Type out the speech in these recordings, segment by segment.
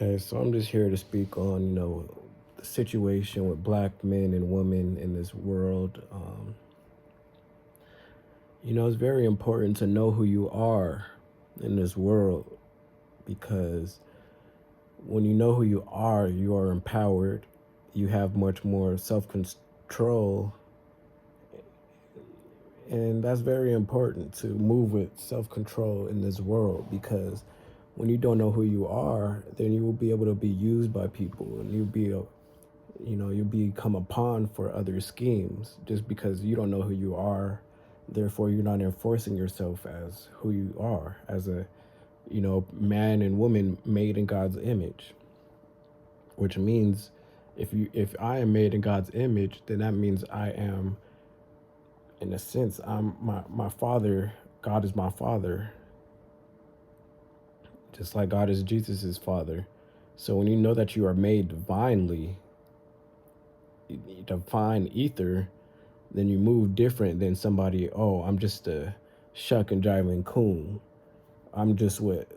Okay, so I'm just here to speak on, the situation with black men and women in this world. It's very important to know who you are in this world because when you know who you are empowered, you have much more self control, and that's very important to move with self control in this world because when you don't know who you are, then you will be able to be used by people and you become a pawn for other schemes just because you don't know who you are. Therefore, you're not enforcing yourself as who you are, as a, man and woman made in God's image, which means if I am made in God's image, then that means I am, in a sense, I'm my father. God is my father, just like God is Jesus's father. So when you know that you are made divinely, divine ether, then you move different than somebody, oh, I'm just a shuck and jiving coon. I'm just what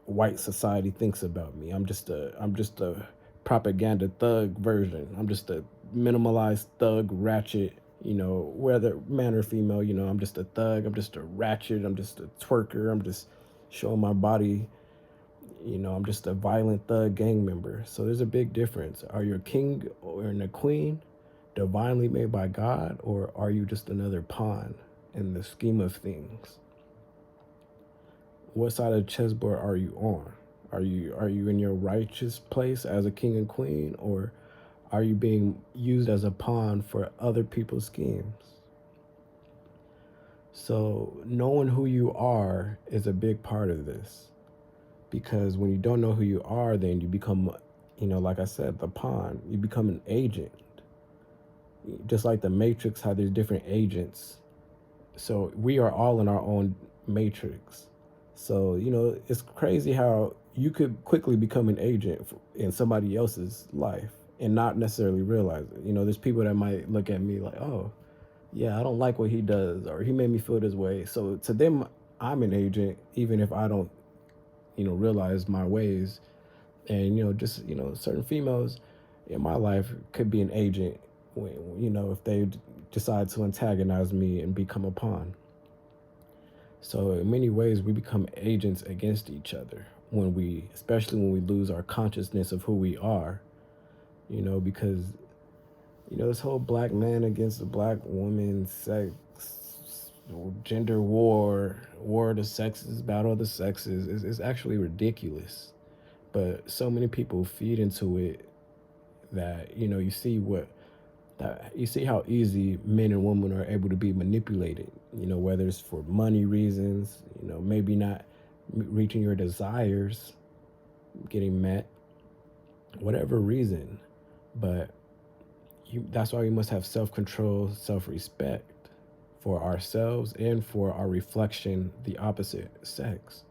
white society thinks about me. I'm just a propaganda thug version. I'm just a minimalized thug ratchet, whether man or female, I'm just a thug, I'm just a ratchet, I'm just a twerker, I'm just showing my body, I'm just a violent thug gang member. So there's a big difference. Are you a king or a queen, divinely made by God, or are you just another pawn in the scheme of things? What side of the chessboard are you on? Are you in your righteous place as a king and queen, or are you being used as a pawn for other people's schemes? So knowing who you are is a big part of this, because when you don't know who you are, then you become, like I said, the pawn. You become an agent, just like the Matrix, how there's different agents. So we are all in our own matrix. So, it's crazy how you could quickly become an agent in somebody else's life and not necessarily realize it. There's people that might look at me like, oh, yeah, I don't like what he does, or he made me feel this way. So to them, I'm an agent, even if I don't, realize my ways. And, just, certain females in my life could be an agent when, if they decide to antagonize me and become a pawn. So in many ways, we become agents against each other especially when we lose our consciousness of who we are, because, this whole black man against the black woman, sex, gender war of the sexes, battle of the sexes is actually ridiculous. But so many people feed into it that, you see how easy men and women are able to be manipulated, whether it's for money reasons, maybe not reaching your desires, getting met, whatever reason. But that's why we must have self-control, self-respect for ourselves and for our reflection, the opposite sex,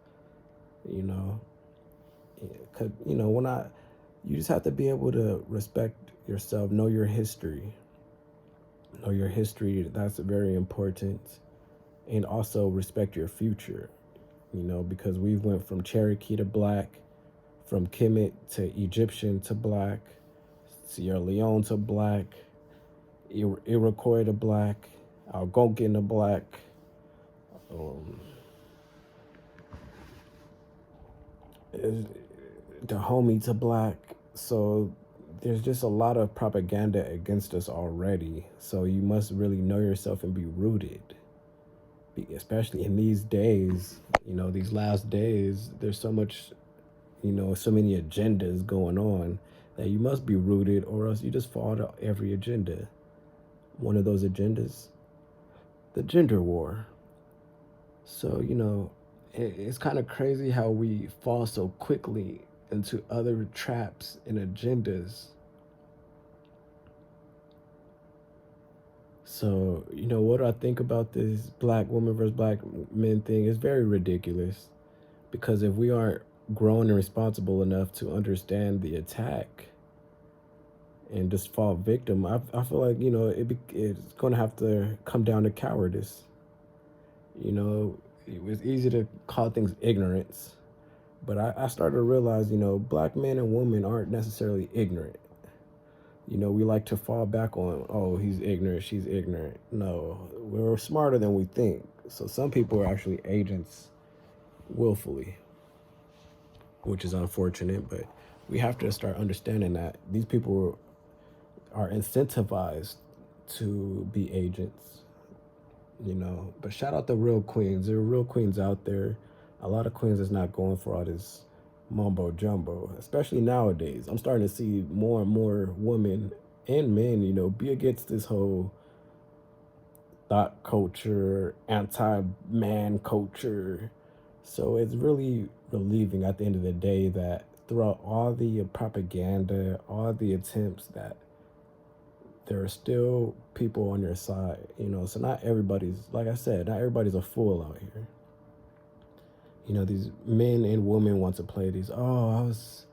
you know. 'Cause, you just have to be able to respect yourself, know your history, that's very important. And also respect your future, because we've went from Cherokee to black, from Kemet to Egyptian to black, Sierra Leone to black, Iroquois to black, Algonquin to black, um, Dahomey to black. So there's just a lot of propaganda against us already. So you must really know yourself and be rooted. Especially in these days, these last days, there's so much, so many agendas going on that you must be rooted, or else you just fall to every agenda. One of those agendas, the gender war. So, it's kind of crazy how we fall so quickly into other traps and agendas. So, what do I think about this black woman versus black men thing? It's very ridiculous, because if we aren't grown and responsible enough to understand the attack and just fall victim, I feel like, it's going to have to come down to cowardice. It was easy to call things ignorance, But I started to realize, black men and women aren't necessarily ignorant. We like to fall back on, oh, he's ignorant, she's ignorant. No, we're smarter than we think. So some people are actually agents willfully, which is unfortunate, but we have to start understanding that these people are incentivized to be agents. But shout out the real queens. There are real queens out there. A lot of queens is not going for all this mumbo jumbo, especially nowadays. I'm starting to see more and more women and men, be against this whole thought culture, anti-man culture. So it's really relieving at the end of the day that throughout all the propaganda, all the attempts, that there are still people on your side. So not everybody's, like I said, not everybody's a fool out here. These men and women want to play these, oh, I was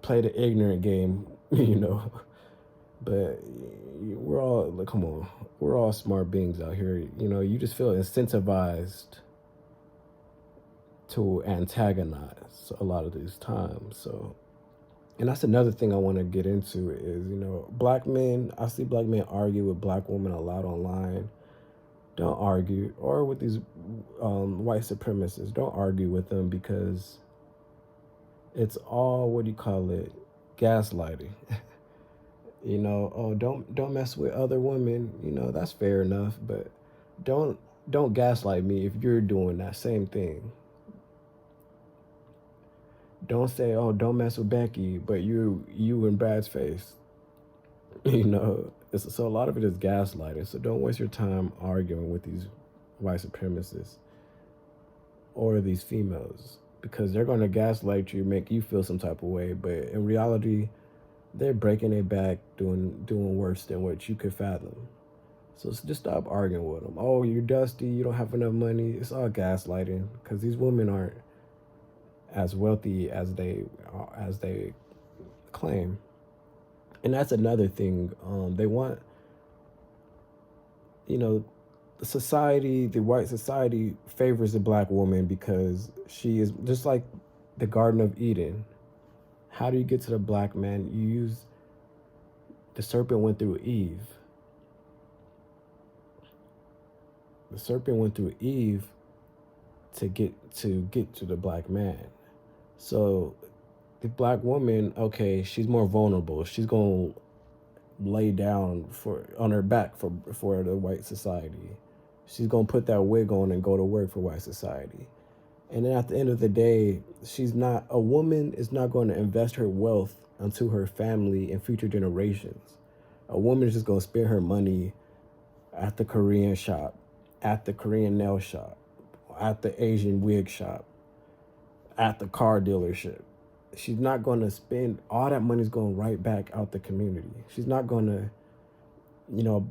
play the ignorant game, but we're all, like, come on, we're all smart beings out here. You just feel incentivized to antagonize a lot of these times. So, and that's another thing I want to get into is, black men, I see black men argue with black women a lot online. Don't argue, or with these white supremacists, don't argue with them, because it's all, what do you call it, gaslighting. Oh, don't mess with other women. That's fair enough, but don't don't gaslight me if you're doing that same thing. Don't say, oh, don't mess with Becky, but you in Brad's face. So a lot of it is gaslighting. So don't waste your time arguing with these white supremacists or these females, because they're going to gaslight you, make you feel some type of way, but in reality, they're breaking their back, doing worse than what you could fathom. So just stop arguing with them. Oh, you're dusty, you don't have enough money. It's all gaslighting, because these women aren't as wealthy as they claim. And that's another thing. They want, you know, the white society favors the black woman because she is just like the Garden of Eden. How do you get to the black man? You use the serpent went through Eve. The serpent went through Eve to get to the black man. So the black woman, okay, she's more vulnerable. She's gonna lay down on her back for the white society. She's gonna put that wig on and go to work for white society. And then at the end of the day, a woman is not going to invest her wealth into her family and future generations. A woman is just going to spend her money at the Korean shop, at the Korean nail shop, at the Asian wig shop, at the car dealership. She's not going to spend all that money's going right back out the community. She's not going to,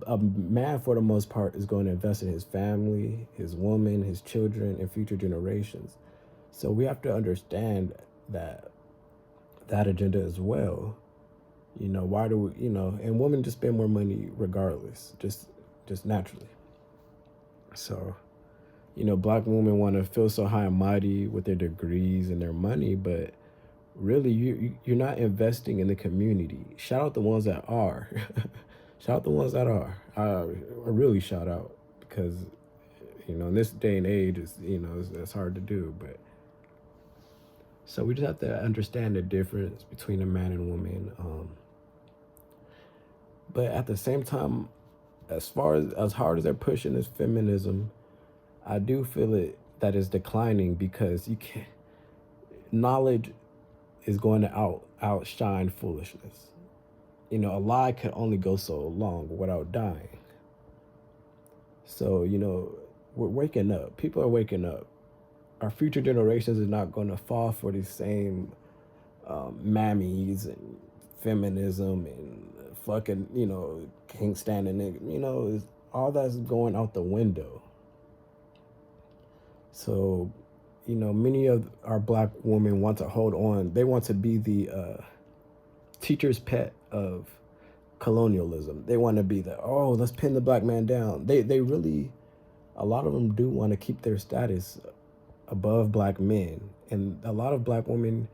a man for the most part is going to invest in his family, his woman, his children, and future generations. So we have to understand that agenda as well. Why do we, and women just spend more money regardless, just naturally. So, black women want to feel so high and mighty with their degrees and their money, but really you're not investing in the community. Shout out the ones that are. Shout out the ones that are. I really shout out, because in this day and age, it's hard to do. But so we just have to understand the difference between a man and woman. But at the same time, as hard as they're pushing this feminism, I do feel that it's declining, because you can't. Knowledge is going to outshine foolishness. A lie can only go so long without dying. So, we're waking up. People are waking up. Our future generations are not going to fall for these same mammies and feminism and fucking, king standing nigga. All that's going out the window. So, many of our black women want to hold on. They want to be the teacher's pet of colonialism. They want to be let's pin the black man down. They really, a lot of them do want to keep their status above black men. And a lot of black women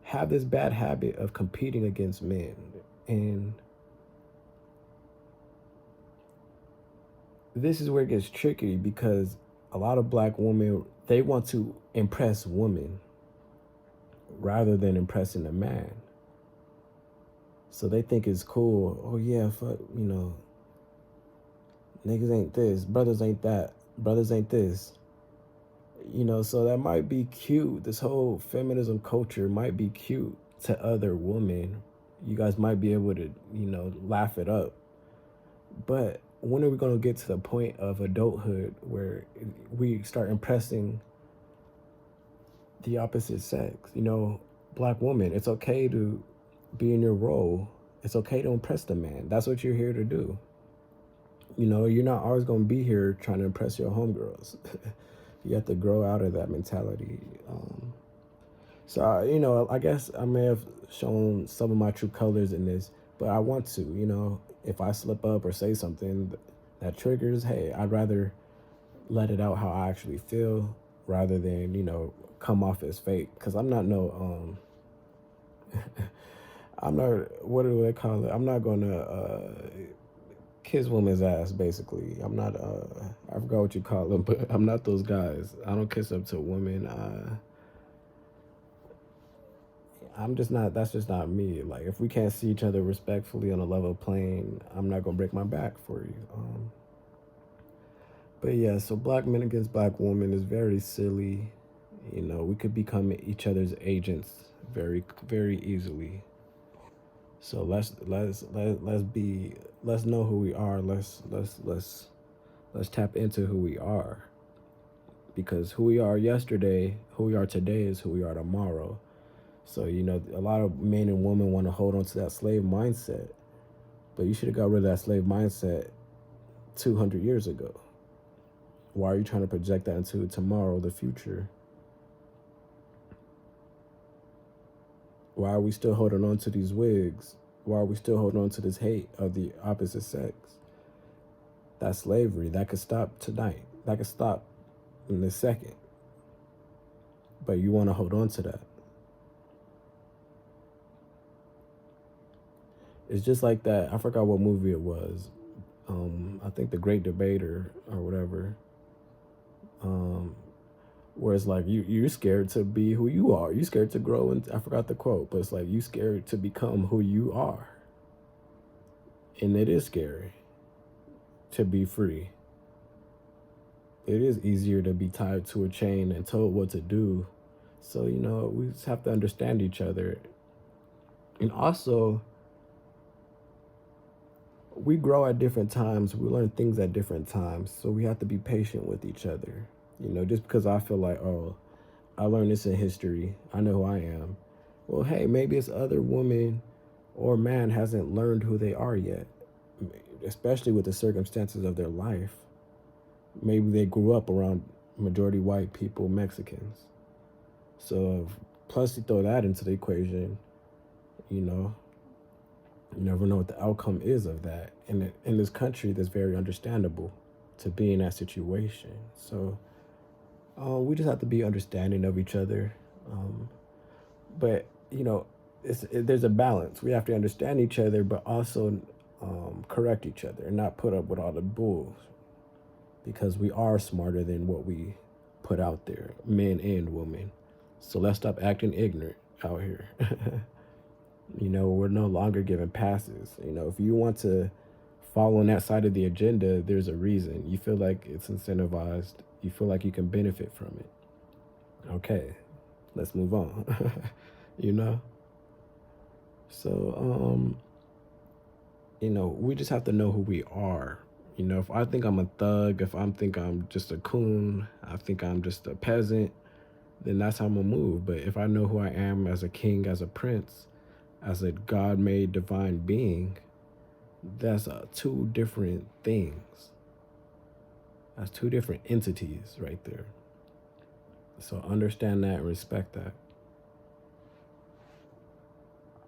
have this bad habit of competing against men. And this is where it gets tricky because a lot of black women, they want to impress women rather than impressing a man. So they think it's cool. Oh yeah, fuck, niggas ain't this, brothers ain't that, brothers ain't this. So that might be cute. This whole feminism culture might be cute to other women. You guys might be able to, laugh it up. But when are we going to get to the point of adulthood where we start impressing the opposite sex? Black woman, it's okay to be in your role. It's okay to impress the man. That's what you're here to do. You're not always going to be here trying to impress your homegirls. You have to grow out of that mentality. So, I guess I may have shown some of my true colors in this, but I want to, if I slip up or say something that triggers, hey, I'd rather let it out how I actually feel rather than, come off as fake. Because I'm not I'm not, what do they call it? I'm not going to kiss women's ass, basically. I'm not, I forgot what you call them, but I'm not those guys. I don't kiss up to women. I'm just not, that's just not me. Like, if we can't see each other respectfully on a level plane, I'm not going to break my back for you. But yeah, so black men against black women is very silly. We could become each other's agents very, very easily. So let's know who we are. Let's tap into who we are. Because who we are yesterday, who we are today is who we are tomorrow. So, a lot of men and women want to hold on to that slave mindset. But you should have got rid of that slave mindset 200 years ago. Why are you trying to project that into tomorrow, the future? Why are we still holding on to these wigs? Why are we still holding on to this hate of the opposite sex? That's slavery. That could stop tonight. That could stop in a second. But you want to hold on to that. It's just like that. I forgot what movie it was. I think The Great Debater or whatever. Where it's like you're scared to be who you are. You're scared to grow. And I forgot the quote, but it's like you scared to become who you are. And it is scary to be free. It is easier to be tied to a chain and told what to do. So, we just have to understand each other. And also, we grow at different times. We learn things at different times. So we have to be patient with each other. Just because I feel like, oh, I learned this in history, I know who I am. Well, hey, maybe this other woman or man hasn't learned who they are yet, especially with the circumstances of their life. Maybe they grew up around majority white people, Mexicans. So plus you throw that into the equation, you never know what the outcome is of that. And in this country, that's very understandable to be in that situation. So we just have to be understanding of each other. But, there's a balance. We have to understand each other, but also correct each other and not put up with all the bulls. Because we are smarter than what we put out there, men and women. So let's stop acting ignorant out here. We're no longer given passes. If you want to follow on that side of the agenda, there's a reason. You feel like it's incentivized. You feel like you can benefit from it. Okay, let's move on. So, we just have to know who we are. If I think I'm a thug, if I think I'm just a coon, I think I'm just a peasant, then that's how I'm gonna move. But if I know who I am as a king, as a prince, as a God-made divine being, that's two different things. That's two different entities right there. So understand that and respect that.